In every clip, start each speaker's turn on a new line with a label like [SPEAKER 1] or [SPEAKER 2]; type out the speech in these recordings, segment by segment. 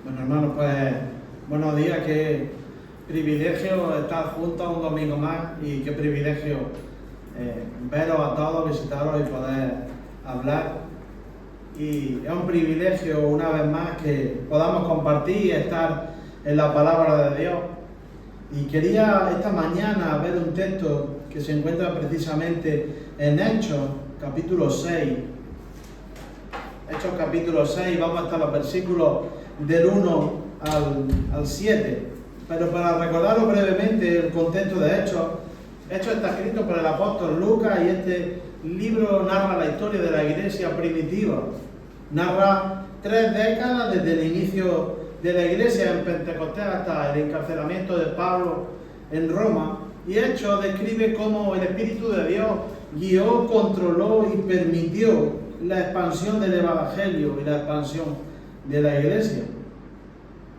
[SPEAKER 1] Bueno, hermanos, pues buenos días, qué privilegio estar juntos un domingo más y qué privilegio veros a todos, visitaros y poder hablar. Y es un privilegio una vez más que podamos compartir y estar en la palabra de Dios. Y quería esta mañana ver un texto que se encuentra precisamente en Hechos, capítulo 6. Hechos capítulo 6, vamos hasta los versículos del 1 al 7. Pero para recordaros brevemente el contexto de Hechos está escrito por el apóstol Lucas y este libro narra la historia de la iglesia primitiva. Narra 3 décadas desde el inicio de la iglesia en Pentecostés hasta el encarcelamiento de Pablo en Roma. Y Hechos describe cómo el Espíritu de Dios guió, controló y permitió la expansión del Evangelio y la expansión de la iglesia.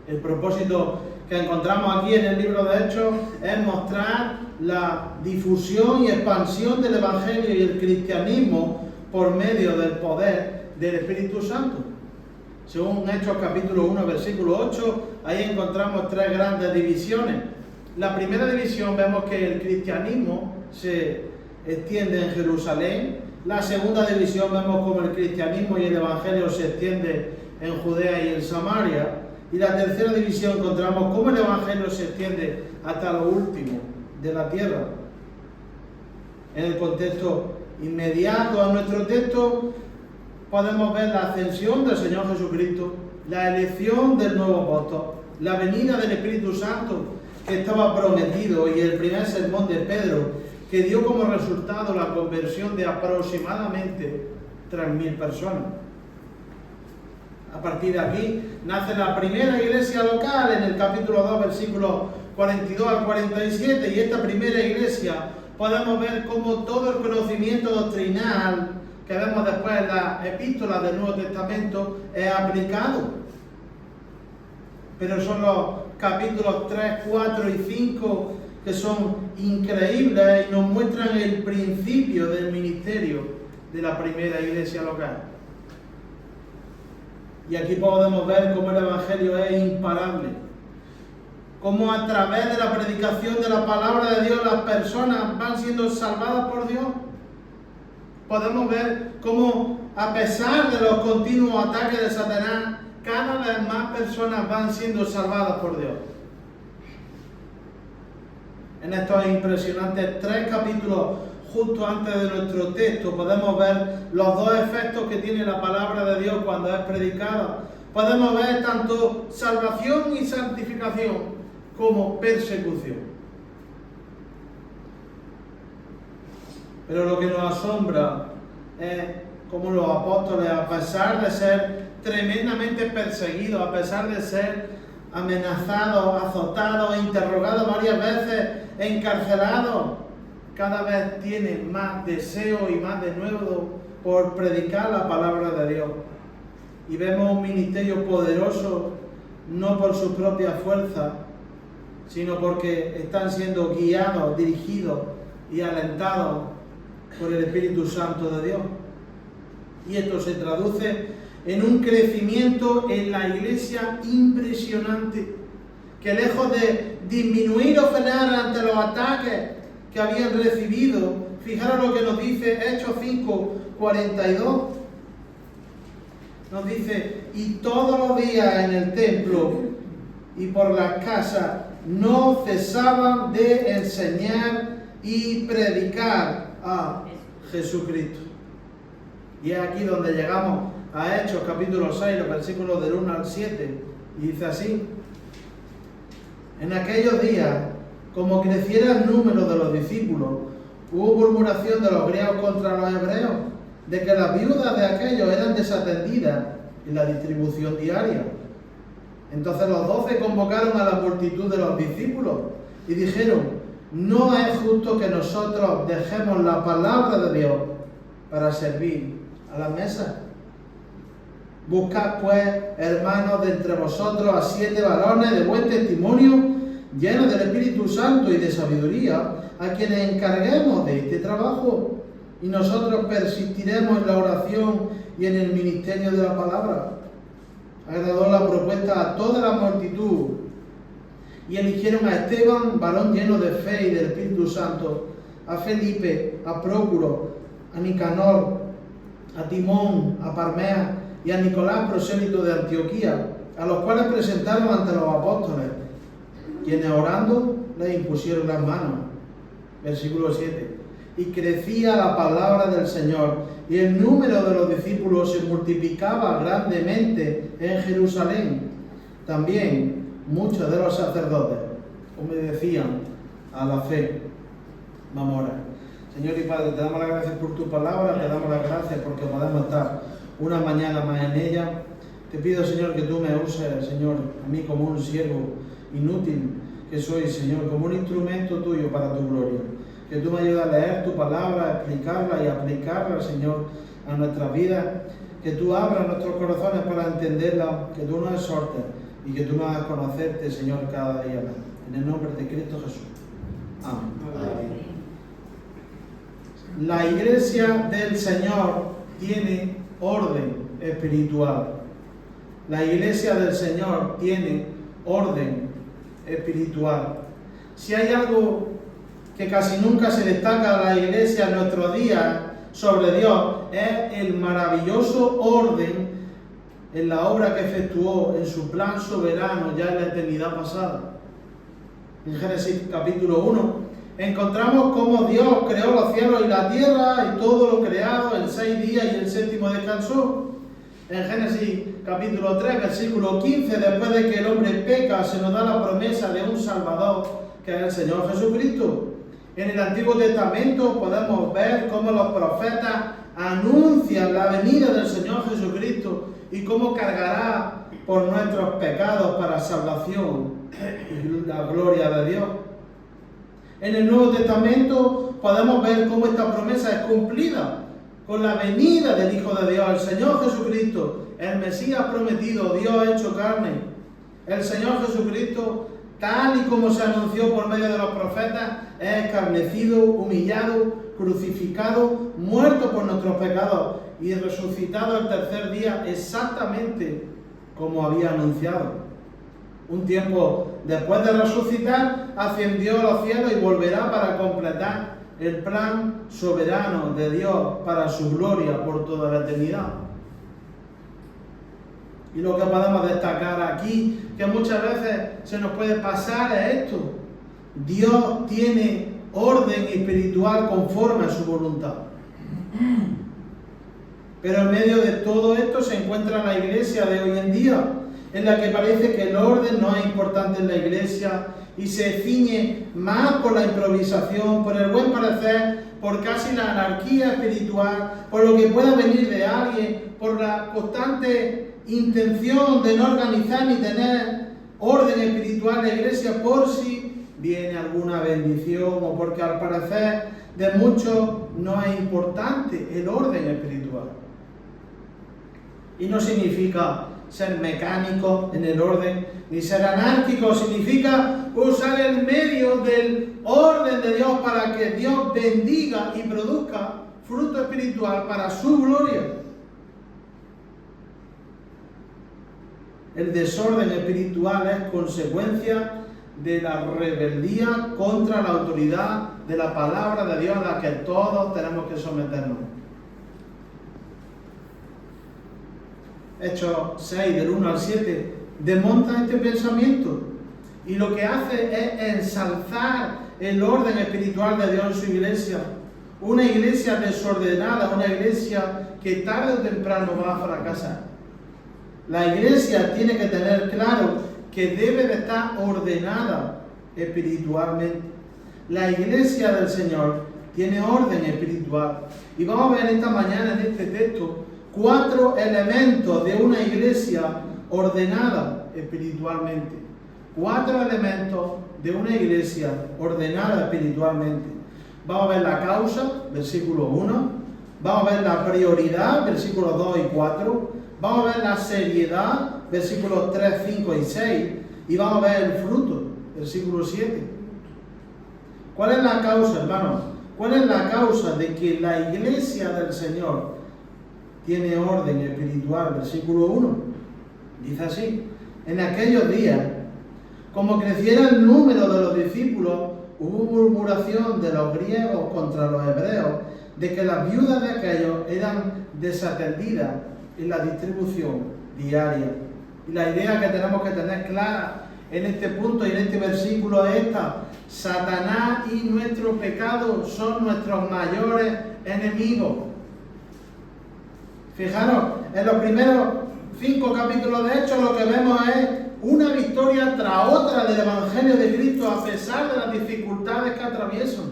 [SPEAKER 1] El propósito que encontramos aquí en el libro de Hechos es mostrar la difusión y expansión del Evangelio y el cristianismo por medio del poder del Espíritu Santo. Según Hechos capítulo 1, versículo 8, ahí encontramos 3 grandes divisiones. La primera división vemos que el cristianismo se extiende en Jerusalén. La segunda división vemos como el cristianismo y el evangelio se extiende en Judea y en Samaria. Y la tercera división encontramos cómo el evangelio se extiende hasta lo último de la tierra. En el contexto inmediato a nuestro texto podemos ver la ascensión del Señor Jesucristo, la elección del nuevo apóstol, la venida del Espíritu Santo que estaba prometido y el primer sermón de Pedro que dio como resultado la conversión de aproximadamente 3.000 personas. A partir de aquí nace la primera iglesia local en el capítulo 2, versículos 42 al 47, y esta primera iglesia podemos ver cómo todo el conocimiento doctrinal que vemos después en las epístolas del Nuevo Testamento es aplicado. Pero son los capítulos 3, 4 y 5 que son increíbles y nos muestran el principio del ministerio de la primera iglesia local. Y aquí podemos ver cómo el evangelio es imparable, cómo a través de la predicación de la palabra de Dios las personas van siendo salvadas por Dios. Podemos ver cómo a pesar de los continuos ataques de Satanás, cada vez más personas van siendo salvadas por Dios. En estos impresionantes 3 capítulos, justo antes de nuestro texto, podemos ver los 2 efectos que tiene la palabra de Dios cuando es predicada. Podemos ver tanto salvación y santificación como persecución. Pero lo que nos asombra es cómo los apóstoles, a pesar de ser tremendamente perseguidos, a pesar de ser amenazados, azotados, interrogados varias veces, encarcelados, cada vez tienen más deseo y más de nuevo por predicar la palabra de Dios. Y vemos un ministerio poderoso, no por su propia fuerza, sino porque están siendo guiados, dirigidos y alentados por el Espíritu Santo de Dios. Y esto se traduce en un crecimiento en la iglesia impresionante, que lejos de disminuir o frenar ante los ataques que habían recibido, fijaros lo que nos dice Hechos 5, 42. Nos dice: y todos los días en el templo y por las casas no cesaban de enseñar y predicar a Jesucristo. Y es aquí donde llegamos a Hechos capítulo 6, los versículos del 1 al 7, y dice así: en aquellos días, como creciera el número de los discípulos, hubo murmuración de los griegos contra los hebreos, de que las viudas de aquellos eran desatendidas en la distribución diaria. Entonces los 12 convocaron a la multitud de los discípulos y dijeron: no es justo que nosotros dejemos la palabra de Dios para servir a la mesa. Buscad pues, hermanos, de entre vosotros a 7 varones de buen testimonio, llenos del Espíritu Santo y de sabiduría, a quienes encarguemos de este trabajo, y nosotros persistiremos en la oración y en el ministerio de la palabra. Agradó la propuesta a toda la multitud y eligieron a Esteban, varón lleno de fe y del Espíritu Santo, a Felipe, a Prócuro, a Nicanor, a Timón, a Parmea y a Nicolás, prosélito de Antioquía, a los cuales presentaron ante los apóstoles, quienes orando les impusieron las manos. Versículo 7. Y crecía la palabra del Señor, y el número de los discípulos se multiplicaba grandemente en Jerusalén. También muchos de los sacerdotes obedecían a la fe. Vamos a orar. Señor y Padre, te damos las gracias por tu palabra, te damos las gracias porque podemos estar una mañana más en ella. Te pido, Señor, que tú me uses, Señor, a mí como un siervo inútil que soy, Señor, como un instrumento tuyo para tu gloria. Que tú me ayudes a leer tu palabra, a explicarla y a aplicarla, Señor, a nuestras vidas. Que tú abras nuestros corazones para entenderla, que tú nos exhortes y que tú nos hagas conocerte, Señor, cada día más. En el nombre de Cristo Jesús. Amén. Amén. La iglesia del Señor tiene orden espiritual. La iglesia del Señor tiene orden espiritual. Si hay algo que casi nunca se destaca a la iglesia en nuestros días sobre Dios, es el maravilloso orden en la obra que efectuó en su plan soberano ya en la eternidad pasada. En Génesis capítulo 1 encontramos cómo Dios creó los cielos y la tierra y todo lo creado en 6 días y el séptimo descansó. En Génesis capítulo 3, versículo 15, después de que el hombre peca, se nos da la promesa de un Salvador, que es el Señor Jesucristo. En el Antiguo Testamento podemos ver cómo los profetas anuncian la venida del Señor Jesucristo y cómo cargará por nuestros pecados para salvación y la gloria de Dios. En el Nuevo Testamento podemos ver cómo esta promesa es cumplida con la venida del Hijo de Dios, el Señor Jesucristo, el Mesías prometido, Dios hecho carne. El Señor Jesucristo, tal y como se anunció por medio de los profetas, es escarnecido, humillado, crucificado, muerto por nuestros pecados y resucitado el tercer día exactamente como había anunciado. Un tiempo después de resucitar, ascendió a los cielos y volverá para completar el plan soberano de Dios para su gloria por toda la eternidad. Y lo que podemos destacar aquí, que muchas veces se nos puede pasar, es esto: Dios tiene orden espiritual conforme a su voluntad. Pero en medio de todo esto se encuentra la iglesia de hoy en día, en la que parece que el orden no es importante en la iglesia y se ciñe más por la improvisación, por el buen parecer, por casi la anarquía espiritual, por lo que pueda venir de alguien, por la constante intención de no organizar ni tener orden espiritual en la iglesia por si viene alguna bendición o porque al parecer de muchos no es importante el orden espiritual. Y no significa ser mecánico en el orden, ni ser anárquico, significa usar el medio del orden de Dios para que Dios bendiga y produzca fruto espiritual para su gloria. El desorden espiritual es consecuencia de la rebeldía contra la autoridad de la palabra de Dios a la que todos tenemos que someternos. Hechos 6, del 1 al 7, desmonta este pensamiento y lo que hace es ensalzar el orden espiritual de Dios en su iglesia. Una iglesia desordenada, una iglesia que tarde o temprano va a fracasar. La iglesia tiene que tener claro que debe de estar ordenada espiritualmente. La iglesia del Señor tiene orden espiritual. Y vamos a ver esta mañana en este texto 4 elementos de una iglesia ordenada espiritualmente. 4 elementos de una iglesia ordenada espiritualmente. Vamos a ver la causa, versículo 1. Vamos a ver la prioridad, versículos 2 y 4. Vamos a ver la seriedad, versículos 3, 5 y 6. Y vamos a ver el fruto, versículo 7. ¿Cuál es la causa, hermanos? ¿Cuál es la causa de que la iglesia del Señor tiene orden espiritual? Versículo 1. Dice así: en aquellos días, como creciera el número de los discípulos, hubo murmuración de los griegos contra los hebreos, de que las viudas de aquellos eran desatendidas en la distribución diaria. Y la idea que tenemos que tener clara en este punto y en este versículo es esta: Satanás y nuestro pecado son nuestros mayores enemigos. Fijaros, en los primeros 5 capítulos de Hechos lo que vemos es una victoria tras otra del Evangelio de Cristo a pesar de las dificultades que atraviesan.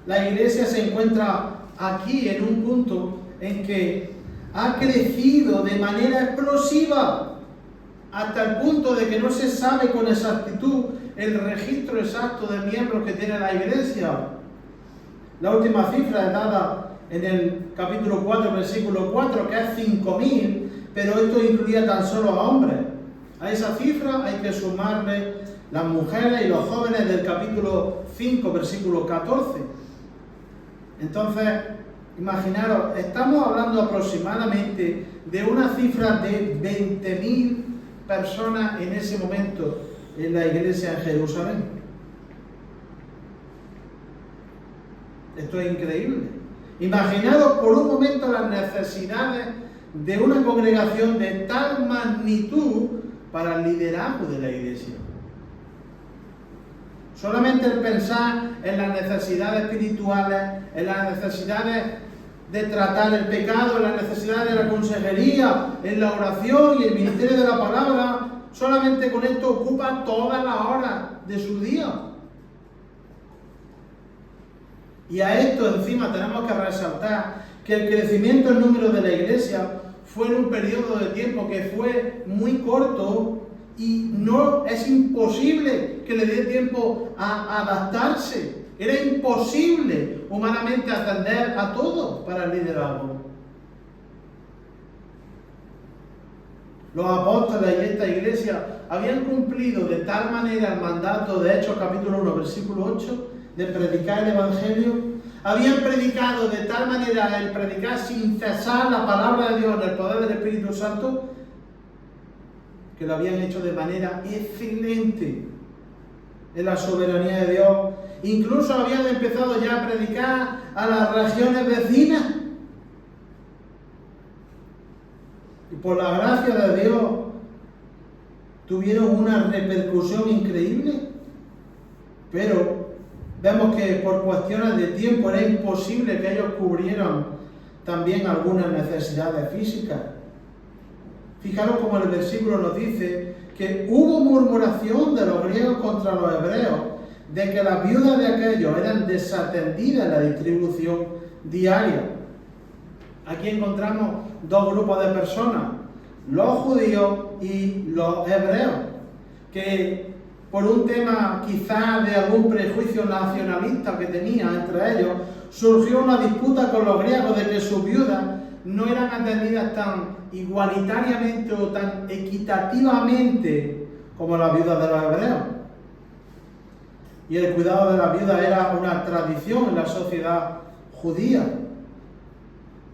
[SPEAKER 1] La iglesia se encuentra aquí en un punto en que ha crecido de manera explosiva hasta el punto de que no se sabe con exactitud el registro exacto de miembros que tiene la iglesia. La última cifra es dada en el capítulo 4, versículo 4, que es 5.000, pero esto incluía tan solo a hombres. A esa cifra hay que sumarle las mujeres y los jóvenes del capítulo 5, versículo 14. Entonces, imaginaros, estamos hablando aproximadamente de una cifra de 20.000 personas en ese momento en la iglesia en Jerusalén. Esto es increíble. Imaginaros por un momento las necesidades de una congregación de tal magnitud para el liderazgo de la iglesia. Solamente el pensar en las necesidades espirituales, en las necesidades de tratar el pecado, en las necesidades de la consejería, en la oración y el ministerio de la palabra, solamente con esto ocupa todas las horas de su día. Y a esto encima tenemos que resaltar que el crecimiento en número de la iglesia fue en un periodo de tiempo que fue muy corto y no es imposible que le dé tiempo a adaptarse. Era imposible humanamente atender a todos para el liderazgo. Los apóstoles y esta iglesia habían cumplido de tal manera el mandato de Hechos capítulo 1, versículo 8, de predicar el Evangelio. Habían predicado de tal manera el predicar sin cesar la palabra de Dios en el poder del Espíritu Santo, que lo habían hecho de manera excelente en la soberanía de Dios. Incluso habían empezado ya a predicar a las regiones vecinas. Y por la gracia de Dios tuvieron una repercusión increíble. Pero vemos que por cuestiones de tiempo era imposible que ellos cubrieran también algunas necesidades físicas. Fijaros como el versículo nos dice que hubo murmuración de los griegos contra los hebreos, de que las viudas de aquellos eran desatendidas en la distribución diaria. Aquí encontramos dos grupos de personas, los judíos y los hebreos, que por un tema quizás de algún prejuicio nacionalista que tenía entre ellos, surgió una disputa con los griegos de que sus viudas no eran atendidas tan igualitariamente o tan equitativamente como las viudas de los hebreos. Y el cuidado de las viudas era una tradición en la sociedad judía.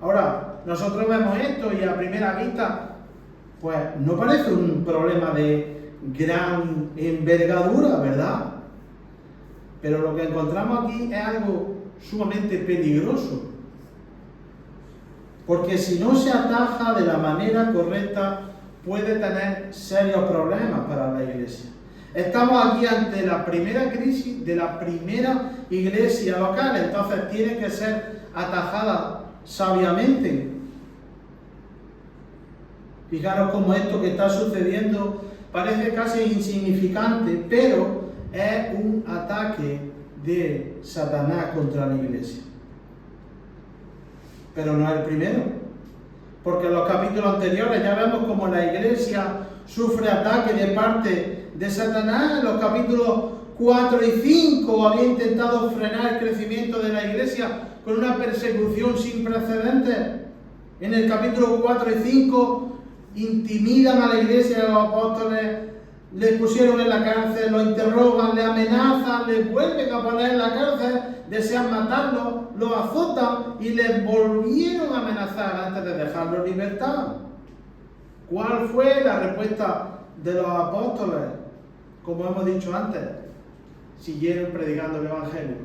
[SPEAKER 1] Ahora, nosotros vemos esto y a primera vista, pues no parece un problema de gran envergadura, ¿verdad? Pero lo que encontramos aquí es algo sumamente peligroso. Porque si no se ataja de la manera correcta, puede tener serios problemas para la iglesia. Estamos aquí ante la primera crisis de la primera iglesia local, entonces tiene que ser atajada sabiamente. Fijaros cómo esto que está sucediendo parece casi insignificante, pero es un ataque de Satanás contra la iglesia. Pero no es el primero, porque en los capítulos anteriores ya vemos cómo la iglesia sufre ataque de parte de Satanás. En los capítulos 4 y 5 había intentado frenar el crecimiento de la iglesia con una persecución sin precedentes. En el capítulo 4 y 5 intimidan a la iglesia y a los apóstoles, les pusieron en la cárcel, lo interrogan, le amenazan, les vuelven a poner en la cárcel, desean matarlo, lo azotan y les volvieron a amenazar antes de dejarlo en libertad. ¿Cuál fue la respuesta de los apóstoles? Como hemos dicho antes, siguieron predicando el Evangelio.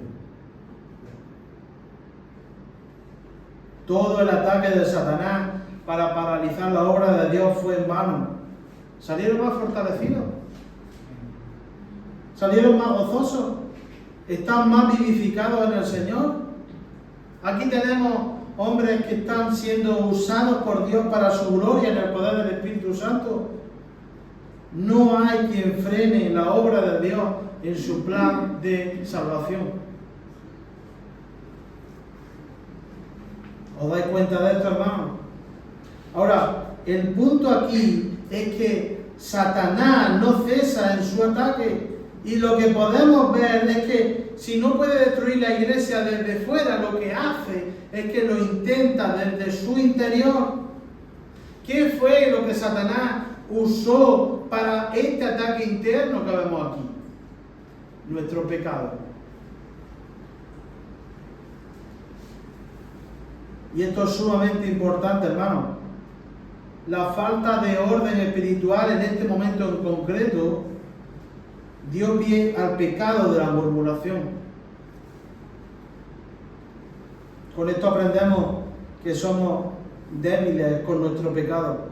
[SPEAKER 1] Todo el ataque de Satanás para paralizar la obra de Dios fue en vano. Salieron más fortalecidos, salieron más gozosos, están más vivificados en el Señor. Aquí tenemos hombres que están siendo usados por Dios para su gloria en el poder del Espíritu Santo. No hay quien frene la obra de Dios en su plan de salvación. ¿Os dais cuenta de esto, hermano? Ahora, el punto aquí es que Satanás no cesa en su ataque. Y lo que podemos ver es que si no puede destruir la iglesia desde fuera, lo que hace es que lo intenta desde su interior. ¿Qué fue lo que Satanás usó para este ataque interno que vemos aquí? Nuestro pecado. Y esto es sumamente importante, hermano. La falta de orden espiritual en este momento en concreto dio pie al pecado de la murmuración. Con esto aprendemos que somos débiles con nuestro pecado.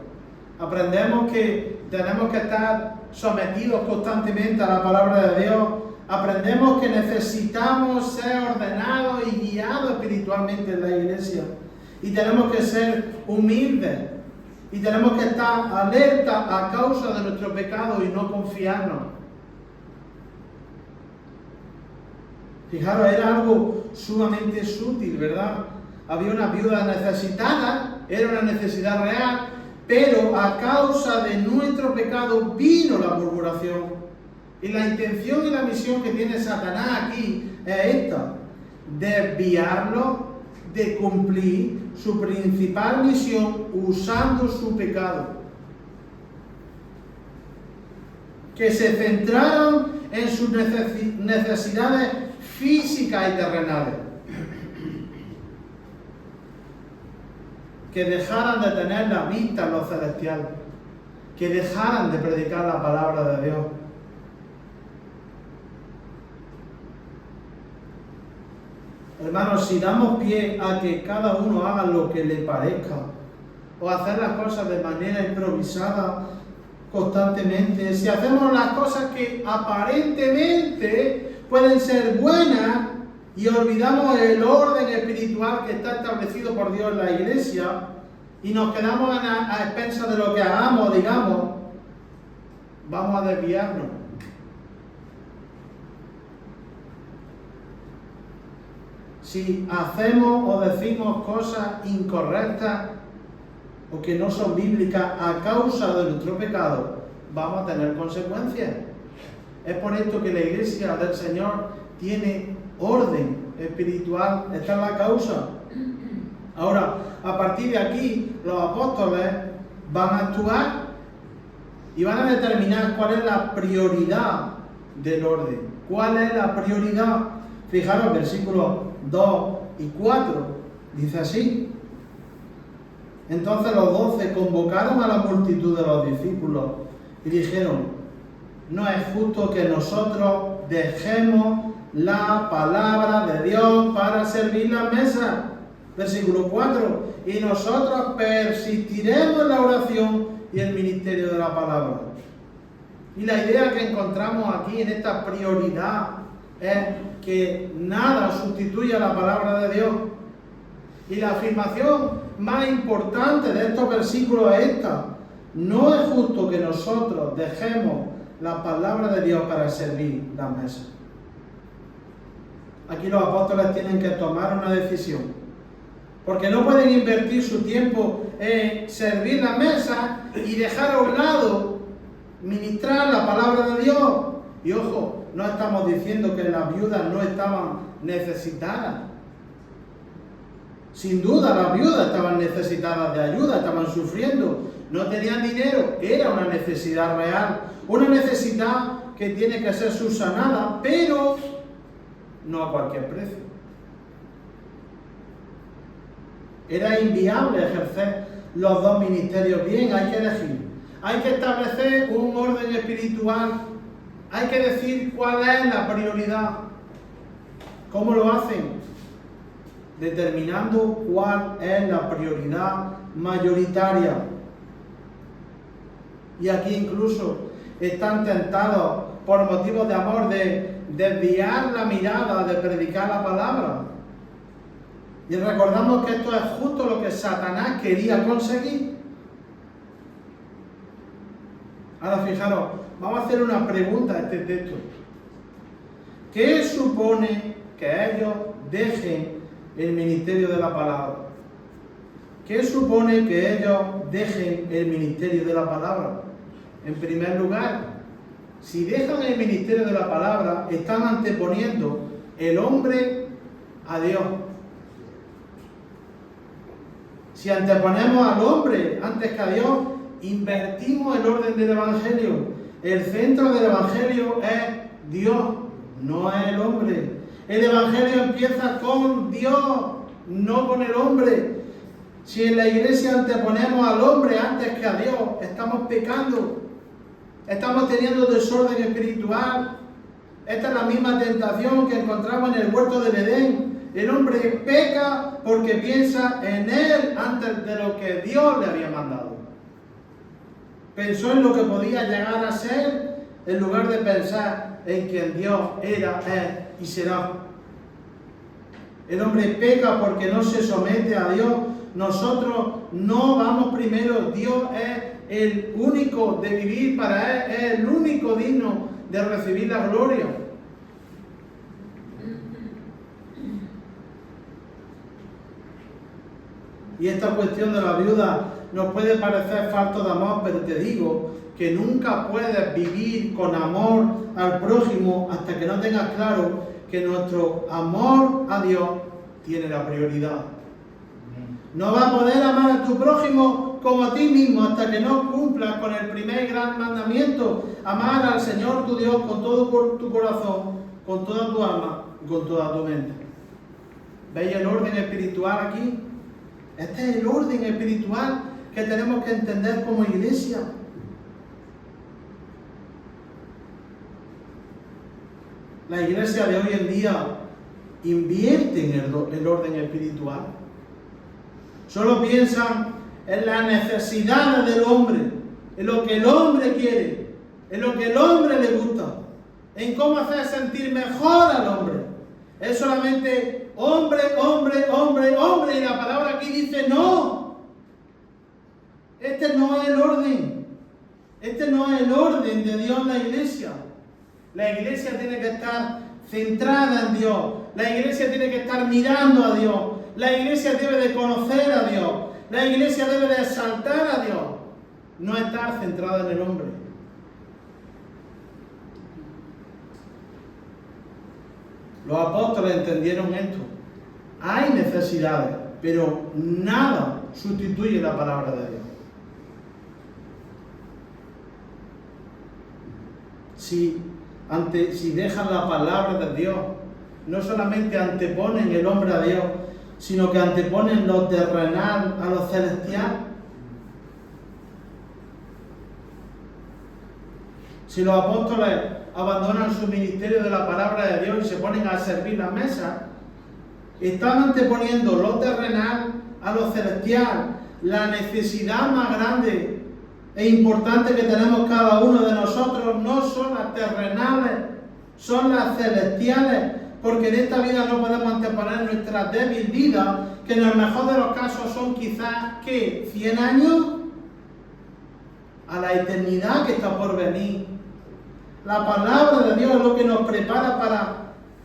[SPEAKER 1] Aprendemos que tenemos que estar sometidos constantemente a la palabra de Dios. Aprendemos que necesitamos ser ordenados y guiados espiritualmente en la iglesia. Y tenemos que ser humildes. Y tenemos que estar alerta a causa de nuestro pecado y no confiarnos. Fijaros, era algo sumamente sutil, ¿verdad? Había una viuda necesitada, era una necesidad real, pero a causa de nuestro pecado vino la murmuración. Y la intención y la misión que tiene Satanás aquí es esta: desviarlo de cumplir su principal misión usando su pecado. Que se centraron en sus necesidades físicas y terrenales. Que dejaran de tener la vista en lo celestial. Que dejaran de predicar la palabra de Dios. Hermanos, si damos pie a que cada uno haga lo que le parezca, o hacer las cosas de manera improvisada constantemente, si hacemos las cosas que aparentemente pueden ser buenas y olvidamos el orden espiritual que está establecido por Dios en la iglesia y nos quedamos a expensas de lo que hagamos, digamos, vamos a desviarnos. Si hacemos o decimos cosas incorrectas o que no son bíblicas a causa de nuestro pecado, vamos a tener consecuencias. Es por esto que la iglesia del Señor tiene orden espiritual, esta es la causa. Ahora, a partir de aquí, los apóstoles van a actuar y van a determinar cuál es la prioridad del orden. ¿Cuál es la prioridad? Fijaros, versículos 2 y 4, dice así: entonces los 12 convocaron a la multitud de los discípulos y dijeron: no es justo que nosotros dejemos la palabra de Dios para servir las mesas. Versículo 4: y nosotros persistiremos en la oración y el ministerio de la palabra. Y la idea que encontramos aquí en esta prioridad es que nada sustituye a la palabra de Dios. Y la afirmación más importante de estos versículos es esta: no es justo que nosotros dejemos la palabra de Dios para servir las mesas. Aquí los apóstoles tienen que tomar una decisión, porque no pueden invertir su tiempo en servir la mesa y dejar a un lado ministrar la palabra de Dios. Y ojo, no estamos diciendo que las viudas no estaban necesitadas. Sin duda las viudas estaban necesitadas de ayuda, estaban sufriendo, no tenían dinero, era una necesidad real, una necesidad que tiene que ser subsanada, pero no a cualquier precio. Era inviable ejercer los dos ministerios bien, hay que elegir. Hay que establecer un orden espiritual. Hay que decir cuál es la prioridad. ¿Cómo lo hacen? Determinando cuál es la prioridad mayoritaria. Y aquí incluso están tentados por motivos de amor de desviar la mirada de predicar la palabra. Y recordamos que esto es justo lo que Satanás quería conseguir. Ahora fijaros, vamos a hacer una pregunta a este texto. ¿Qué supone que ellos dejen el ministerio de la palabra? ¿Qué supone que ellos dejen el ministerio de la palabra? En primer lugar, si dejan el ministerio de la palabra, están anteponiendo el hombre a Dios. Si anteponemos al hombre antes que a Dios, invertimos el orden del Evangelio. El centro del Evangelio es Dios, no es el hombre. El Evangelio empieza con Dios, no con el hombre. Si en la iglesia anteponemos al hombre antes que a Dios, estamos pecando. Estamos teniendo desorden espiritual. Esta es la misma tentación que encontramos en el huerto del Edén. El hombre peca porque piensa en él antes de lo que Dios le había mandado. Pensó en lo que podía llegar a ser en lugar de pensar en quien Dios era, es y será. El hombre peca porque no se somete a Dios. Nosotros no vamos primero. Dios es el único de vivir para Él, es el único digno de recibir la gloria. Y esta cuestión de la viuda nos puede parecer falto de amor, pero te digo que nunca puedes vivir con amor al prójimo hasta que no tengas claro que nuestro amor a Dios tiene la prioridad. No vas a poder amar a tu prójimo como a ti mismo hasta que no cumplas con el primer gran mandamiento: amar al Señor tu Dios con todo tu corazón, con toda tu alma y con toda tu mente. ¿Veis el orden espiritual aquí? Este es el orden espiritual que tenemos que entender como iglesia. La iglesia de hoy en día invierte en el orden espiritual. Solo piensan en las necesidades del hombre, en lo que el hombre quiere, en lo que el hombre le gusta, en cómo hacer sentir mejor al hombre. Es solamente hombre, hombre, hombre, hombre, y la palabra aquí dice no. Este no es el orden. Este no es el orden de Dios en la iglesia. La iglesia tiene que estar centrada en Dios. La iglesia tiene que estar mirando a Dios. La iglesia debe de conocer a Dios. La iglesia debe de exaltar a Dios. No estar centrada en el hombre. Los apóstoles entendieron esto. Hay necesidades, pero nada sustituye la palabra de Dios. Si dejan la palabra de Dios, no solamente anteponen el hombre a Dios, sino que anteponen lo terrenal a lo celestial. Si los apóstoles abandonan su ministerio de la palabra de Dios y se ponen a servir las mesas, están anteponiendo lo terrenal a lo celestial. La necesidad más grande e importante que tenemos cada uno de nosotros no son las terrenales, son las celestiales, porque en esta vida no podemos anteponer nuestra débil vida, que en el mejor de los casos son quizás, ¿qué? 100 años, a la eternidad que está por venir. La palabra de Dios es lo que nos prepara para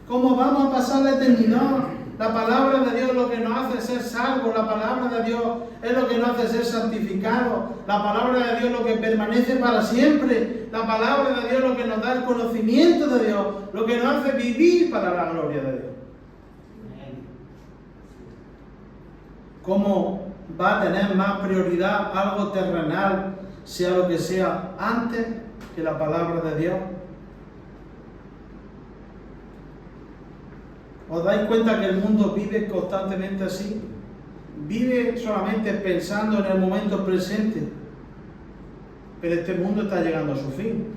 [SPEAKER 1] cómo vamos a pasar la eternidad. La palabra de Dios es lo que nos hace ser salvos. La palabra de Dios es lo que nos hace ser santificados. La palabra de Dios es lo que permanece para siempre. La palabra de Dios es lo que nos da el conocimiento de Dios, lo que nos hace vivir para la gloria de Dios. ¿Cómo va a tener más prioridad algo terrenal, sea lo que sea, antes que la palabra de Dios? ¿Os dais cuenta que el mundo vive constantemente así? vive solamente pensando en el momento presente, pero este mundo está llegando a su fin.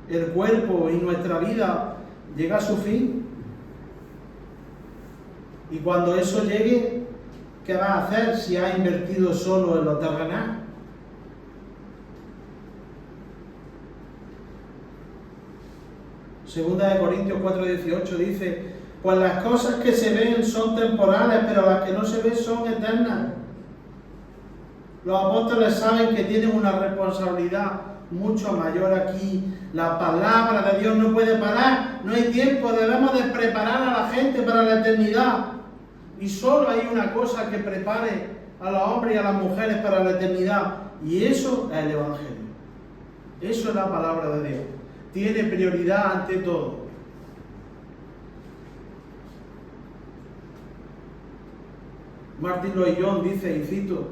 [SPEAKER 1] El cuerpo y nuestra vida llega a su fin. Y cuando eso llegue, ¿qué va a hacer si ha invertido solo en lo terrenal? Segunda de Corintios 4:18 dice: pues las cosas que se ven son temporales, pero las que no se ven son eternas. Los apóstoles saben que tienen una responsabilidad mucho mayor aquí. La palabra de Dios no puede parar, no hay tiempo, debemos de preparar a la gente para la eternidad. Y solo hay una cosa que prepare a los hombres y a las mujeres para la eternidad, y eso es el Evangelio. Eso es la palabra de Dios. Tiene prioridad ante todo. Martin Lloyd-Jones dice, y cito: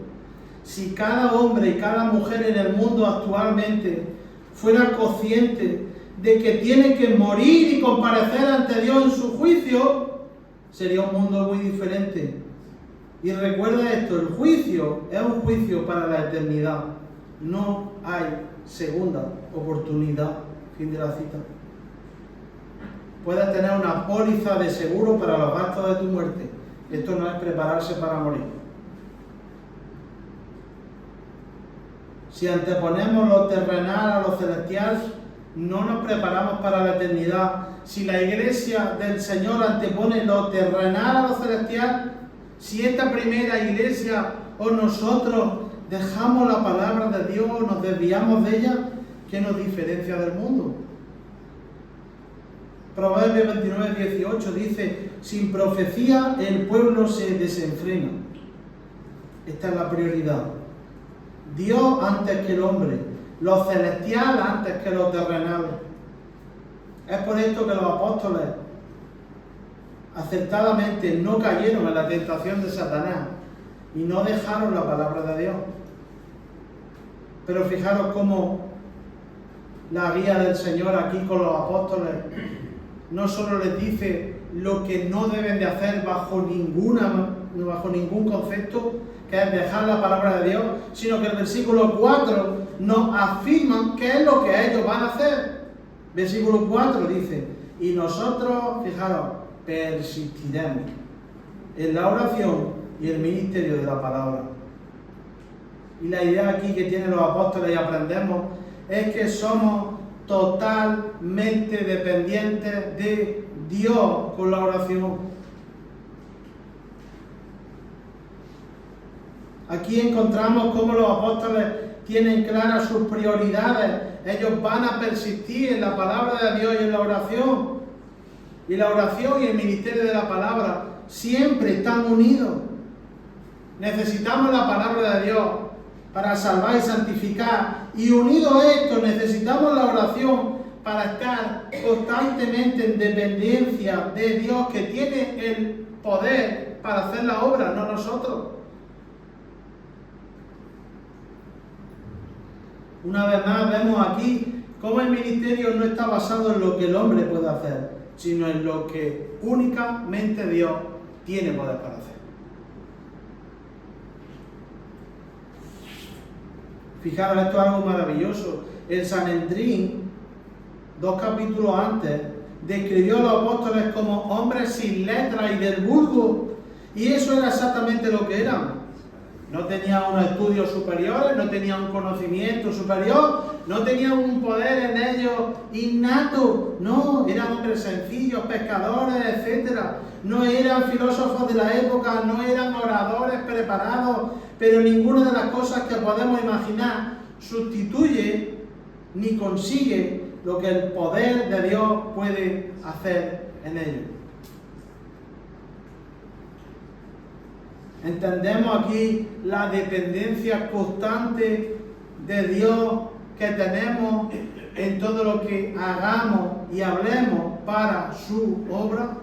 [SPEAKER 1] si cada hombre y cada mujer en el mundo actualmente fuera consciente de que tiene que morir y comparecer ante Dios en su juicio, sería un mundo muy diferente. Y recuerda esto, el juicio es un juicio para la eternidad. No hay segunda oportunidad. Fin de la cita. Puedes tener una póliza de seguro para los gastos de tu muerte. Esto no es prepararse para morir. Si anteponemos lo terrenal a lo celestial, no nos preparamos para la eternidad. Si la iglesia del Señor antepone lo terrenal a lo celestial, si esta primera iglesia o nosotros dejamos la palabra de Dios, nos desviamos de ella, ¿qué nos diferencia del mundo? Proverbios 29:18 dice: sin profecía el pueblo se desenfrena. Esta es la prioridad. Dios antes que el hombre, lo celestial antes que lo terrenal. Es por esto que los apóstoles acertadamente no cayeron en la tentación de Satanás y no dejaron la palabra de Dios. Pero fijaros cómo la guía del Señor aquí con los apóstoles no solo les dice lo que no deben de hacer bajo ningún concepto, que es dejar la palabra de Dios, sino que el versículo 4 nos afirman qué es lo que ellos van a hacer. Versículo 4 dice: y nosotros, fijaros, persistiremos en la oración y el ministerio de la palabra. Y la idea aquí que tienen los apóstoles y aprendemos es que somos totalmente dependientes de Dios con la oración. Aquí encontramos cómo los apóstoles tienen claras sus prioridades. Ellos van a persistir en la palabra de Dios y en la oración. Y la oración y el ministerio de la palabra siempre están unidos. Necesitamos la palabra de Dios para salvar y santificar. Y unido a esto, necesitamos la oración para estar constantemente en dependencia de Dios, que tiene el poder para hacer la obra, no nosotros. Una vez más vemos aquí cómo el ministerio no está basado en lo que el hombre puede hacer, sino en lo que únicamente Dios tiene poder para hacer. Fijaros, esto es algo maravilloso. El Sanedrín, 2 capítulos antes, describió a los apóstoles como hombres sin letra y del vulgo. Y eso era exactamente lo que eran. No tenían unos estudios superiores, no tenían un conocimiento superior, no tenían un poder en ellos innato. No, eran hombres sencillos, pescadores, etc. No eran filósofos de la época, no eran oradores preparados, pero ninguna de las cosas que podemos imaginar sustituye ni consigue lo que el poder de Dios puede hacer en ellos. Entendemos aquí la dependencia constante de Dios que tenemos en todo lo que hagamos y hablemos para su obra.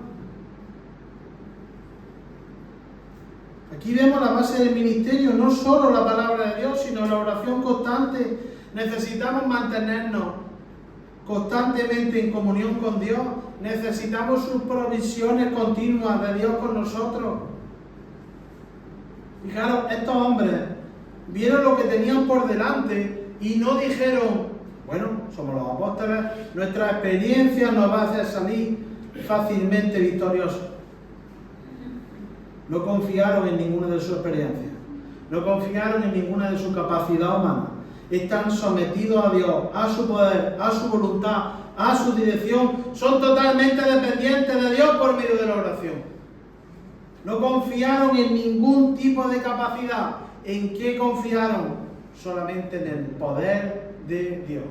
[SPEAKER 1] Aquí vemos la base del ministerio, no solo la palabra de Dios, sino la oración constante. Necesitamos mantenernos constantemente en comunión con Dios. necesitamos sus provisiones continuas de Dios con nosotros. Fijaros, estos hombres vieron lo que tenían por delante y no dijeron, bueno, somos los apóstoles, nuestra experiencia nos va a hacer salir fácilmente victoriosos. No confiaron en ninguna de sus experiencias, no confiaron en ninguna de su capacidad humana. Están sometidos a Dios, a su poder, a su voluntad, a su dirección. Son totalmente dependientes de Dios por medio de la oración. No confiaron en ningún tipo de capacidad. ¿En qué confiaron? Solamente en el poder de Dios.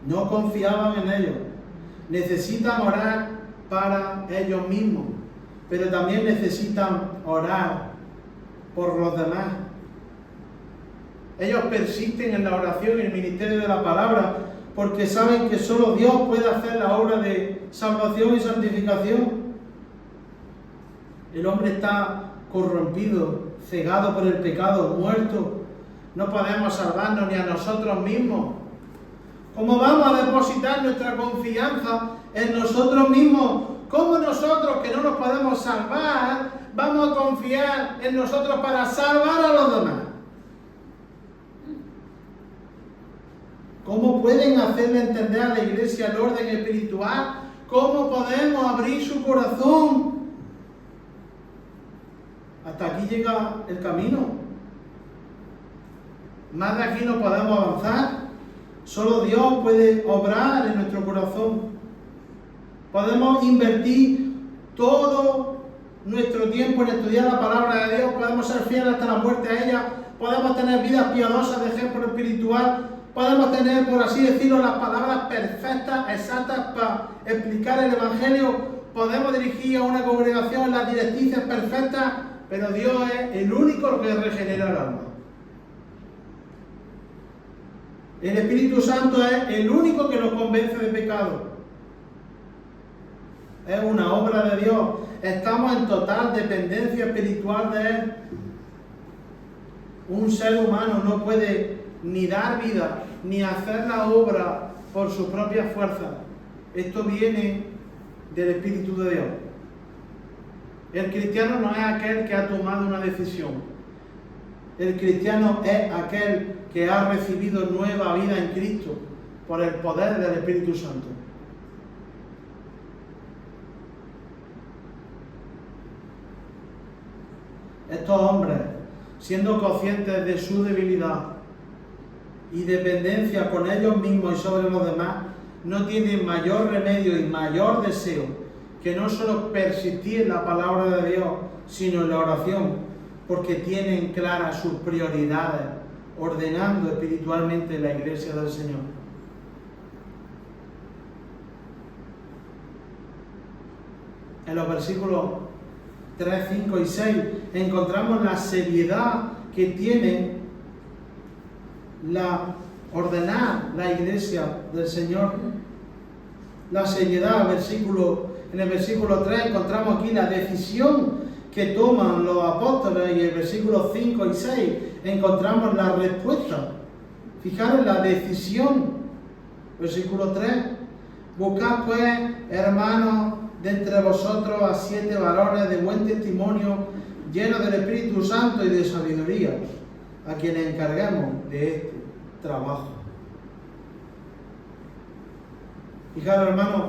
[SPEAKER 1] No confiaban en ellos. Necesitan orar para ellos mismos, pero también necesitan orar por los demás. Ellos persisten en la oración y el ministerio de la palabra porque saben que solo Dios puede hacer la obra de salvación y santificación. El hombre está corrompido, cegado por el pecado, muerto. No podemos salvarnos ni a nosotros mismos. ¿Cómo vamos a depositar nuestra confianza en nosotros mismos? ¿Cómo nosotros, que no nos podemos salvar, vamos a confiar en nosotros para salvar a los demás? ¿Cómo pueden hacerle entender a la iglesia el orden espiritual? ¿Cómo podemos abrir su corazón? Hasta aquí llega el camino. Más de aquí no podemos avanzar. Solo Dios puede obrar en nuestro corazón. Podemos invertir todo nuestro tiempo en estudiar la palabra de Dios. Podemos ser fieles hasta la muerte a ella. Podemos tener vidas piadosas de ejemplo espiritual. Podemos tener, por así decirlo, las palabras perfectas, exactas para explicar el Evangelio. Podemos dirigir a una congregación las directrices perfectas, pero Dios es el único que regenera el alma. El Espíritu Santo es el único que nos convence de pecado. Es una obra de Dios. Estamos en total dependencia espiritual de Él. Un ser humano no puede ni dar vida, ni hacer la obra por sus propias fuerzas. Esto viene del Espíritu de Dios. El cristiano no es aquel que ha tomado una decisión. El cristiano es aquel que ha recibido nueva vida en Cristo por el poder del Espíritu Santo. Estos hombres, siendo conscientes de su debilidad y dependencia con ellos mismos y sobre los demás, no tienen mayor remedio y mayor deseo que no solo persistir en la palabra de Dios, sino en la oración, porque tienen claras sus prioridades, ordenando espiritualmente la iglesia del Señor. En los versículos 3, 5 y 6 encontramos la seriedad que tiene ordenar la iglesia del Señor. La seriedad, en el versículo 3 encontramos aquí la decisión que toman los apóstoles, y en el versículo 5 y 6 encontramos la respuesta. Fijaros la decisión. Versículo 3: buscad pues, hermanos, de entre vosotros a 7 varones de buen testimonio, llenos del Espíritu Santo y de sabiduría, a quienes encarguemos de este trabajo. Fijaros, hermanos,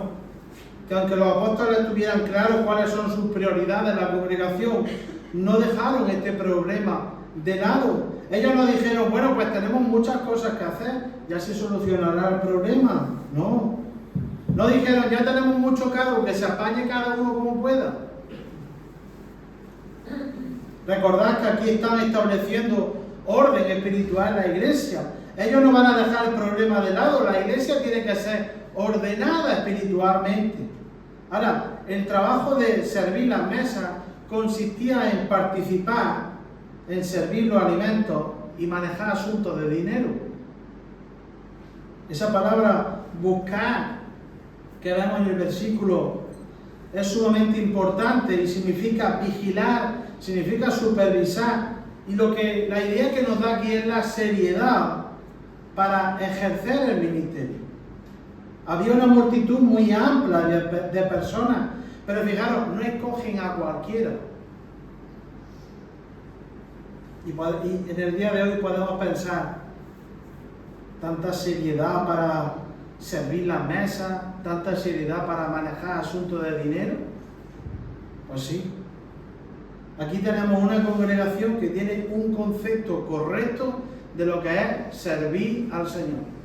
[SPEAKER 1] que aunque los apóstoles tuvieran claro cuáles son sus prioridades en la congregación, no dejaron este problema de lado. Ellos no dijeron, bueno, pues tenemos muchas cosas que hacer, ya se solucionará el problema. No. No dijeron, ya tenemos mucho cargo, que se apañe cada uno como pueda. Recordad que aquí están estableciendo orden espiritual en la iglesia. Ellos no van a dejar el problema de lado. La iglesia tiene que ser ordenada espiritualmente. Ahora, el trabajo de servir las mesas consistía en participar, en servir los alimentos y manejar asuntos de dinero. Esa palabra buscar que vemos en el versículo es sumamente importante y significa vigilar, significa supervisar. Y la idea que nos da aquí es la seriedad para ejercer el ministerio. Había una multitud muy amplia de personas, pero fijaros, no escogen a cualquiera. Y en el día de hoy podemos pensar, tanta seriedad para servir la mesa, tanta seriedad para manejar asuntos de dinero. Pues sí, aquí tenemos una congregación que tiene un concepto correcto de lo que es servir al Señor.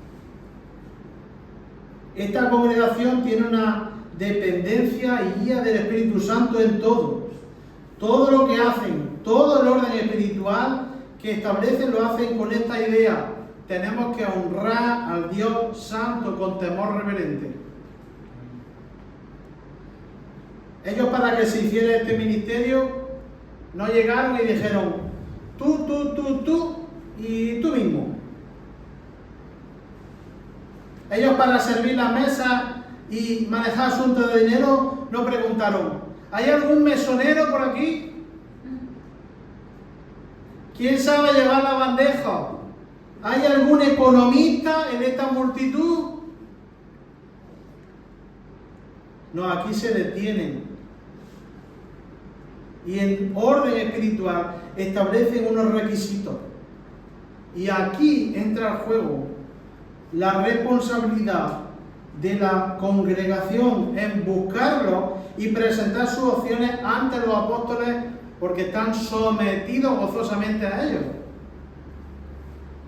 [SPEAKER 1] Esta congregación tiene una dependencia y guía del Espíritu Santo en todo. Todo lo que hacen, todo el orden espiritual que establecen lo hacen con esta idea. Tenemos que honrar al Dios Santo con temor reverente. Ellos, para que se hiciera este ministerio, no llegaron y dijeron, tú y tú mismo. Ellos, para servir la mesa y manejar asuntos de dinero, no preguntaron, ¿hay algún mesonero por aquí? ¿Quién sabe llevar la bandeja? ¿Hay algún economista en esta multitud? No, aquí se detienen. Y en orden espiritual establecen unos requisitos. Y aquí entra en juego la responsabilidad de la congregación en buscarlo y presentar sus opciones ante los apóstoles, porque están sometidos gozosamente a ellos.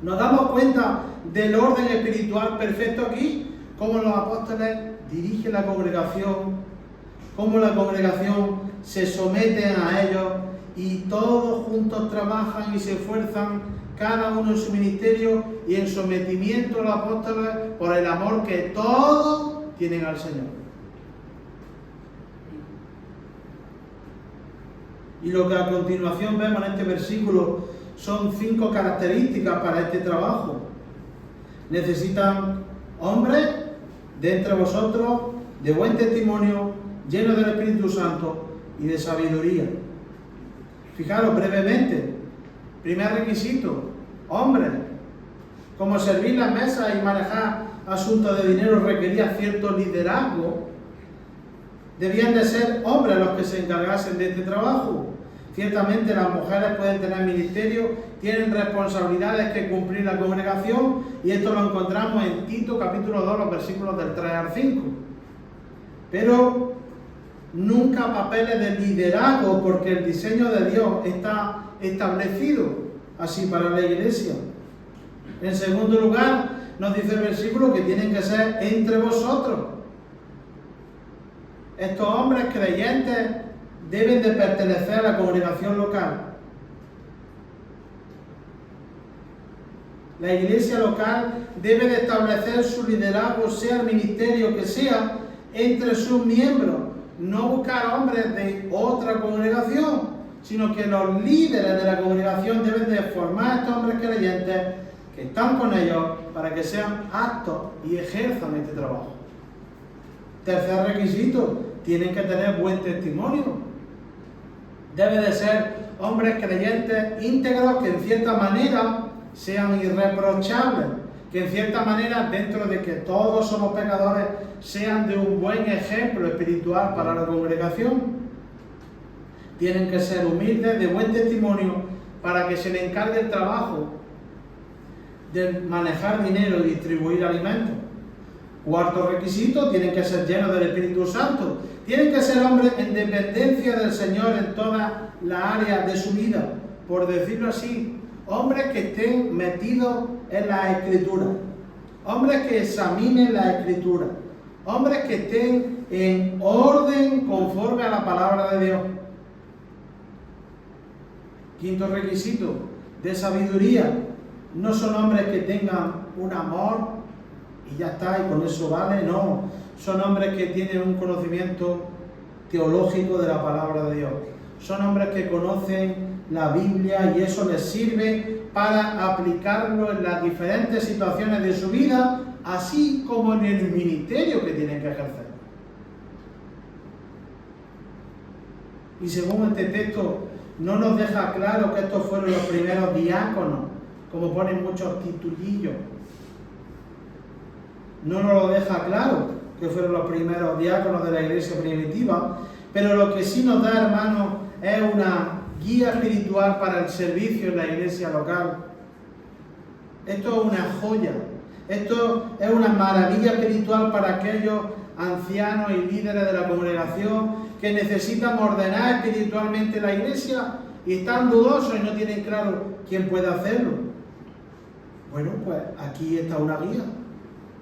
[SPEAKER 1] Nos damos cuenta del orden espiritual perfecto aquí, cómo los apóstoles dirigen la congregación, cómo la congregación se somete a ellos y todos juntos trabajan y se esfuerzan, cada uno en su ministerio y en sometimiento a los apóstoles por el amor que todos tienen al Señor. Y lo que a continuación vemos en este versículo son 5 características para este trabajo. Necesitan hombres de entre vosotros, de buen testimonio, llenos del Espíritu Santo y de sabiduría. Fijaros brevemente. Primer requisito, hombres. Como servir las mesas y manejar asuntos de dinero requería cierto liderazgo, debían de ser hombres los que se encargasen de este trabajo. Ciertamente las mujeres pueden tener ministerio, tienen responsabilidades que cumplir la congregación, y esto lo encontramos en Tito capítulo 2, los versículos del 3 al 5. Pero nunca papeles de liderazgo, porque el diseño de Dios está establecido así para la iglesia. En segundo lugar, nos dice el versículo que tienen que ser entre vosotros. Estos hombres creyentes deben de pertenecer a la congregación local. La iglesia local debe de establecer su liderazgo, sea el ministerio que sea, entre sus miembros. No buscar hombres de otra congregación, sino que los líderes de la congregación deben de formar a estos hombres creyentes que están con ellos para que sean aptos y ejerzan este trabajo. Tercer requisito, tienen que tener buen testimonio. Deben de ser hombres creyentes íntegros que en cierta manera sean irreprochables, que en cierta manera, dentro de que todos somos pecadores, sean de un buen ejemplo espiritual para la congregación. Tienen que ser humildes, de buen testimonio, para que se le encargue el trabajo de manejar dinero y distribuir alimentos. Cuarto requisito, tienen que ser llenos del Espíritu Santo. Tienen que ser hombres en dependencia del Señor en todas las áreas de su vida, por decirlo así. Hombres que estén metidos en la Escritura. Hombres que examinen la Escritura. Hombres que estén en orden conforme a la palabra de Dios. Quinto requisito, de sabiduría. No son hombres que tengan un amor y ya está, y con eso vale, no. Son hombres que tienen un conocimiento teológico de la palabra de Dios. Son hombres que conocen la Biblia y eso les sirve para aplicarlo en las diferentes situaciones de su vida, así como en el ministerio que tienen que ejercer. Y según este texto, no nos deja claro que estos fueron los primeros diáconos, como ponen muchos titulillos. no nos lo deja claro, que fueron los primeros diáconos de la iglesia primitiva, pero lo que sí nos da, hermanos, es una guía espiritual para el servicio en la iglesia local. Esto es una joya, esto es una maravilla espiritual para aquellos ancianos y líderes de la congregación que necesitan ordenar espiritualmente la iglesia y están dudosos y no tienen claro quién puede hacerlo. Bueno, pues aquí está una guía.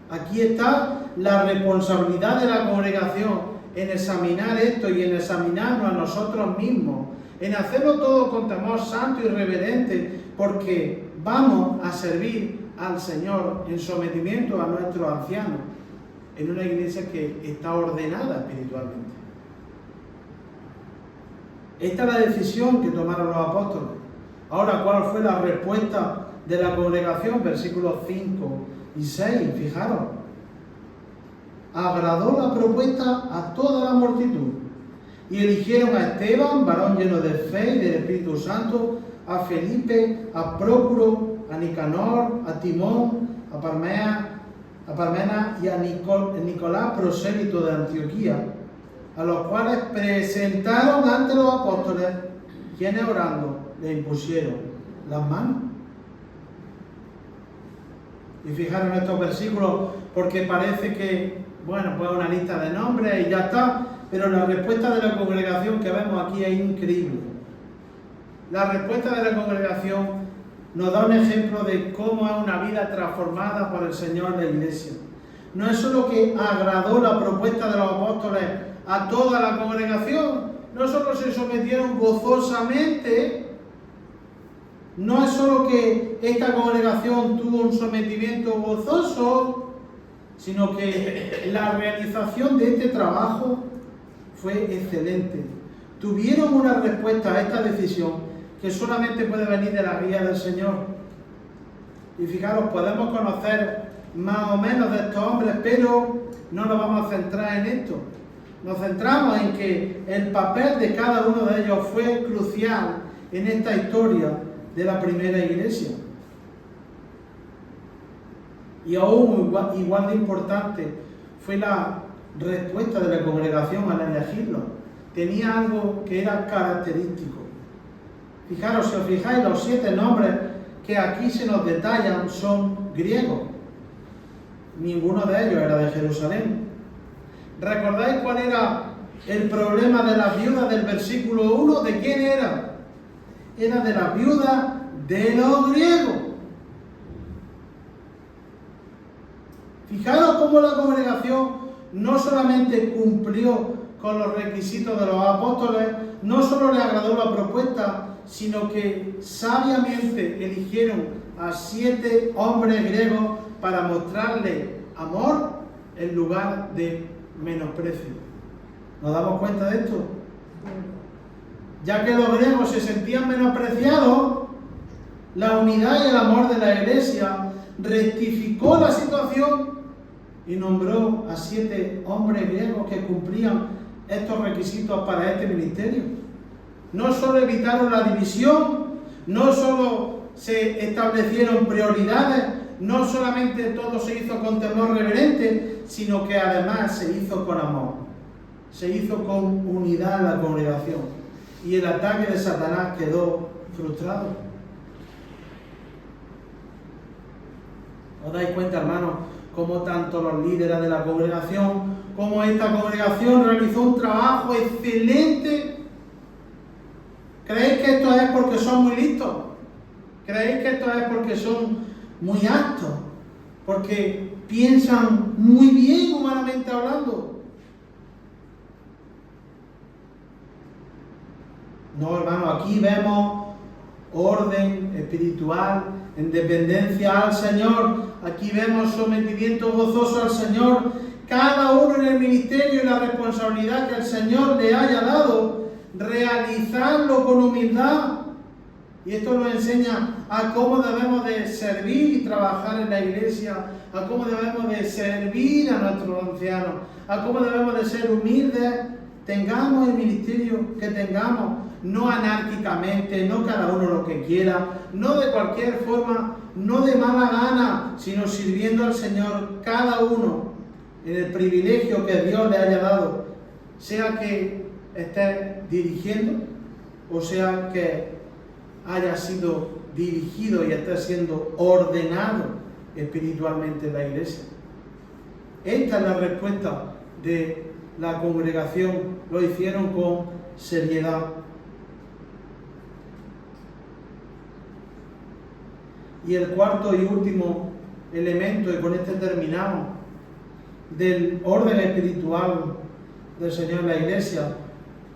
[SPEAKER 1] Aquí está la responsabilidad de la congregación en examinar esto y en examinarnos a nosotros mismos, en hacerlo todo con temor santo y reverente, porque vamos a servir al Señor en sometimiento a nuestros ancianos, en una iglesia que está ordenada espiritualmente. Esta es la decisión que tomaron los apóstoles. Ahora, ¿cuál fue la respuesta de la congregación? Versículos 5 y 6, fijaros. Agradó la propuesta a toda la multitud y eligieron a Esteban, varón lleno de fe y del Espíritu Santo, a Felipe, a Prócoro, a Nicanor, a Timón, a Parmena y a Nicolás, prosélito de Antioquía, a los cuales presentaron ante los apóstoles, quienes orando le impusieron las manos. Y fijaros en estos versículos, porque parece que, bueno, pues una lista de nombres y ya está, pero la respuesta de la congregación que vemos aquí es increíble. La respuesta de la congregación nos da un ejemplo de cómo es una vida transformada por el Señor de la iglesia. No es solo que agradó la propuesta de los apóstoles a toda la congregación, no solo se sometieron gozosamente, no es solo que esta congregación tuvo un sometimiento gozoso, sino que la realización de este trabajo fue excelente. Tuvieron una respuesta a esta decisión que solamente puede venir de la guía del Señor. Y fijaros, podemos conocer más o menos de estos hombres, pero no nos vamos a centrar en esto. Nos centramos en que el papel de cada uno de ellos fue crucial en esta historia de la primera iglesia. Y aún igual de importante fue la respuesta de la congregación al elegirlo. Tenía algo que era característico. Fijaros, si os fijáis, los 7 nombres que aquí se nos detallan son griegos. Ninguno de ellos era de Jerusalén. ¿Recordáis cuál era el problema de las viudas del versículo 1? ¿De quién era? Era de las viudas de los griegos. Fijaros cómo la congregación no solamente cumplió con los requisitos de los apóstoles, no solo le agradó la propuesta, sino que sabiamente eligieron a 7 hombres griegos para mostrarle amor en lugar de menosprecio. ¿Nos damos cuenta de esto? Ya que los griegos se sentían menospreciados, la unidad y el amor de la iglesia rectificó la situación y nombró a 7 hombres griegos que cumplían estos requisitos para este ministerio. No solo evitaron la división, no solo se establecieron prioridades, no solamente todo se hizo con temor reverente, sino que además se hizo con amor, se hizo con unidad en la congregación y el ataque de Satanás quedó frustrado. ¿Os dais cuenta, hermanos, cómo tanto los líderes de la congregación como esta congregación realizó un trabajo excelente? ¿Creéis que esto es porque son muy listos? ¿Creéis que esto es porque son muy aptos? ¿Porque piensan muy bien humanamente hablando? No, hermano, aquí vemos orden espiritual en dependencia al Señor. Aquí vemos sometimiento gozoso al Señor. Cada uno en el ministerio y la responsabilidad que el Señor le haya dado, realizarlo con humildad. Y esto nos enseña a cómo debemos de servir y trabajar en la iglesia, a cómo debemos de servir a nuestros ancianos, a cómo debemos de ser humildes tengamos el ministerio que tengamos, no anárquicamente, no cada uno lo que quiera, no de cualquier forma, no de mala gana, sino sirviendo al Señor cada uno en el privilegio que Dios le haya dado, sea que esté dirigiendo o sea que haya sido dirigido y esté siendo ordenado espiritualmente en la iglesia. Esta es la respuesta de la congregación, lo hicieron con seriedad. Y el cuarto y último elemento, y con este terminamos, del orden espiritual del Señor en la iglesia,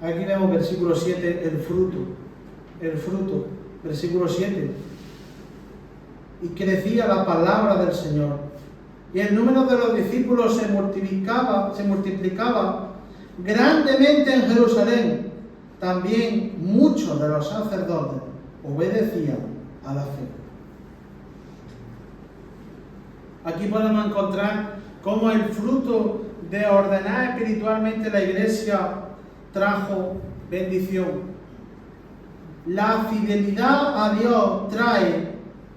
[SPEAKER 1] aquí vemos versículo 7, el fruto, versículo 7. Y crecía la palabra del Señor, y el número de los discípulos se multiplicaba grandemente en Jerusalén. También muchos de los sacerdotes obedecían a la fe. Aquí podemos encontrar cómo el fruto de ordenar espiritualmente la iglesia trajo bendición. La fidelidad a Dios trae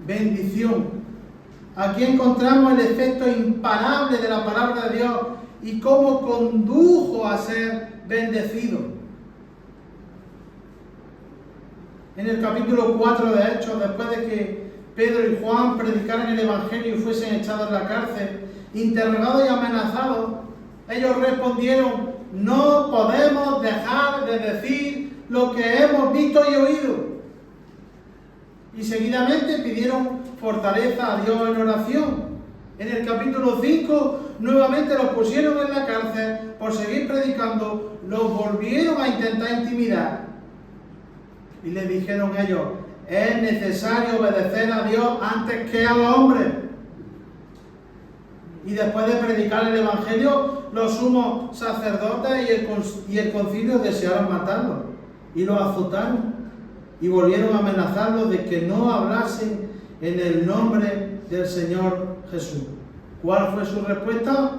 [SPEAKER 1] bendición. Aquí encontramos el efecto imparable de la palabra de Dios y cómo condujo a ser bendecido. En el capítulo 4 de Hechos, después de que Pedro y Juan predicaran el Evangelio y fuesen echados en la cárcel, interrogados y amenazados, ellos respondieron: no podemos dejar de decir lo que hemos visto y oído. Y seguidamente pidieron fortaleza a Dios en oración. En el capítulo 5, nuevamente los pusieron en la cárcel por seguir predicando, los volvieron a intentar intimidar. Y les dijeron ellos: es necesario obedecer a Dios antes que a los hombres. Y después de predicar el Evangelio, los sumos sacerdotes y el concilio desearon matarlo y los azotaron y volvieron a amenazarlos de que no hablasen en el nombre del Señor Jesús. ¿Cuál fue su respuesta?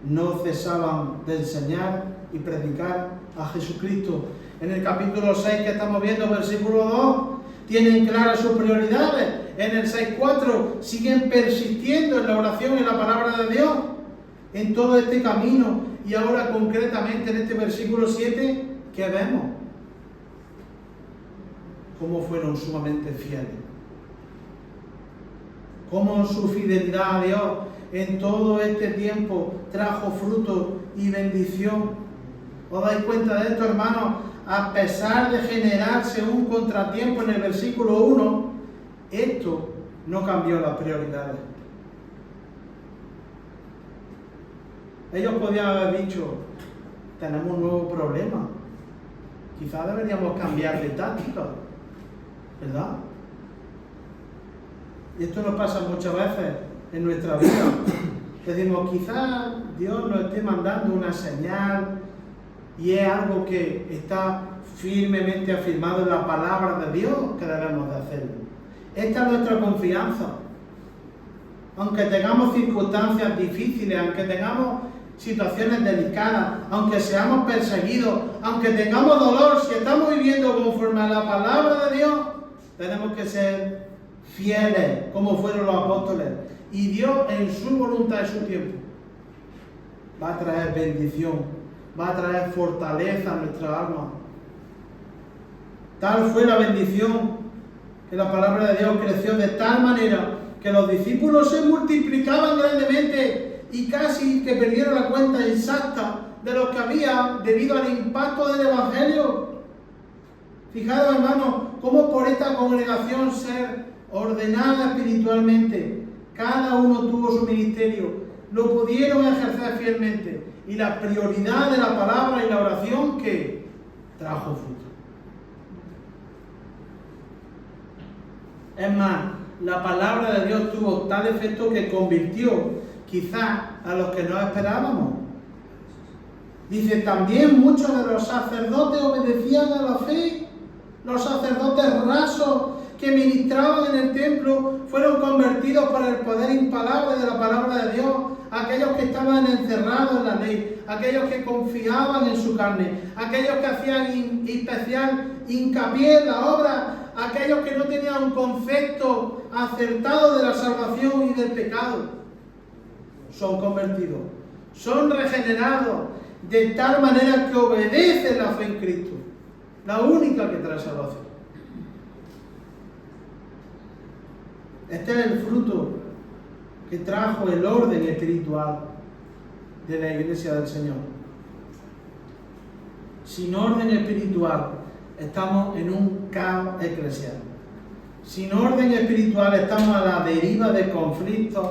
[SPEAKER 1] No cesaban de enseñar y predicar a Jesucristo. En el capítulo 6 que estamos viendo, versículo 2, tienen claras sus prioridades. En el 6.4 siguen persistiendo en la oración y la palabra de Dios en todo este camino. Y ahora concretamente en este versículo 7, ¿qué vemos? Cómo fueron sumamente fieles. Cómo su fidelidad a Dios en todo este tiempo trajo fruto y bendición. ¿Os dais cuenta de esto, hermanos? A pesar de generarse un contratiempo en el versículo 1, esto no cambió las prioridades. Ellos podían haber dicho: tenemos un nuevo problema, quizás deberíamos cambiar de táctica, ¿verdad? Y esto nos pasa muchas veces en nuestra vida. Decimos: quizás Dios nos esté mandando una señal y es algo que está firmemente afirmado en la palabra de Dios que debemos de hacerlo. Esta es nuestra confianza. Aunque tengamos circunstancias difíciles, aunque tengamos situaciones delicadas, aunque seamos perseguidos, aunque tengamos dolor, si estamos viviendo conforme a la palabra de Dios, tenemos que ser fieles como fueron los apóstoles. Y Dios, en su voluntad y su tiempo, va a traer bendición, va a traer fortaleza a nuestra alma. Tal fue la bendición que la palabra de Dios creció de tal manera que los discípulos se multiplicaban grandemente y casi que perdieron la cuenta exacta de lo que había debido al impacto del Evangelio. Fijaros, hermanos, cómo por esta congregación ser ordenada espiritualmente, cada uno tuvo su ministerio, lo pudieron ejercer fielmente, y la prioridad de la palabra y la oración que trajo fruto. Es más, la palabra de Dios tuvo tal efecto que convirtió quizás a los que no esperábamos. Dice: también muchos de los sacerdotes obedecían a la fe. Los sacerdotes rasos que ministraban en el templo fueron convertidos por el poder impalable de la palabra de Dios. Aquellos que estaban encerrados en la ley, aquellos que confiaban en su carne, aquellos que hacían especial hincapié en la obra, aquellos que no tenían un concepto acertado de la salvación y del pecado, son convertidos, son regenerados de tal manera que obedecen la fe en Cristo, la única que trae salvación. Este es el fruto que trajo el orden espiritual de la iglesia del Señor. Sin orden espiritual estamos en un caos eclesial. Sin orden espiritual estamos a la deriva de conflictos,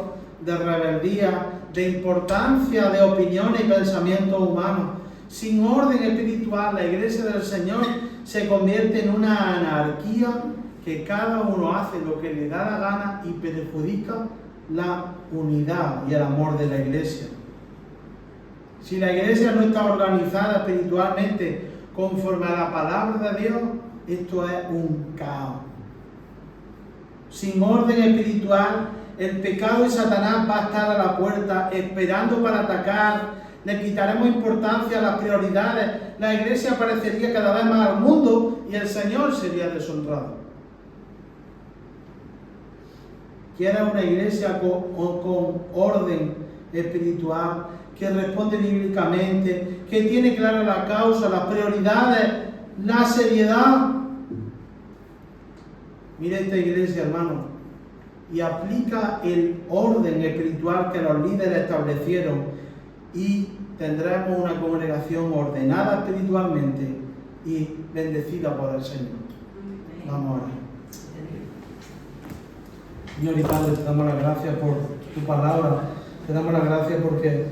[SPEAKER 1] de rebeldía, de importancia de opiniones y pensamientos humanos. Sin orden espiritual, la iglesia del Señor se convierte en una anarquía que cada uno hace lo que le da la gana y perjudica la unidad y el amor de la iglesia. Si la iglesia no está organizada espiritualmente conforme a la palabra de Dios, esto es un caos. Sin orden espiritual, el pecado y Satanás va a estar a la puerta esperando para atacar. Le quitaremos importancia a las prioridades. La iglesia parecería cada vez más al mundo y el Señor sería deshonrado. ¿Quieres una iglesia con orden espiritual, que responde bíblicamente, que tiene clara la causa, las prioridades, la seriedad? Mira esta iglesia, hermano, y aplica el orden espiritual que los líderes establecieron y tendremos una congregación ordenada espiritualmente y bendecida por el Señor. Vamos a orar. Señor y Padre, te damos las gracias por tu palabra, te damos las gracias porque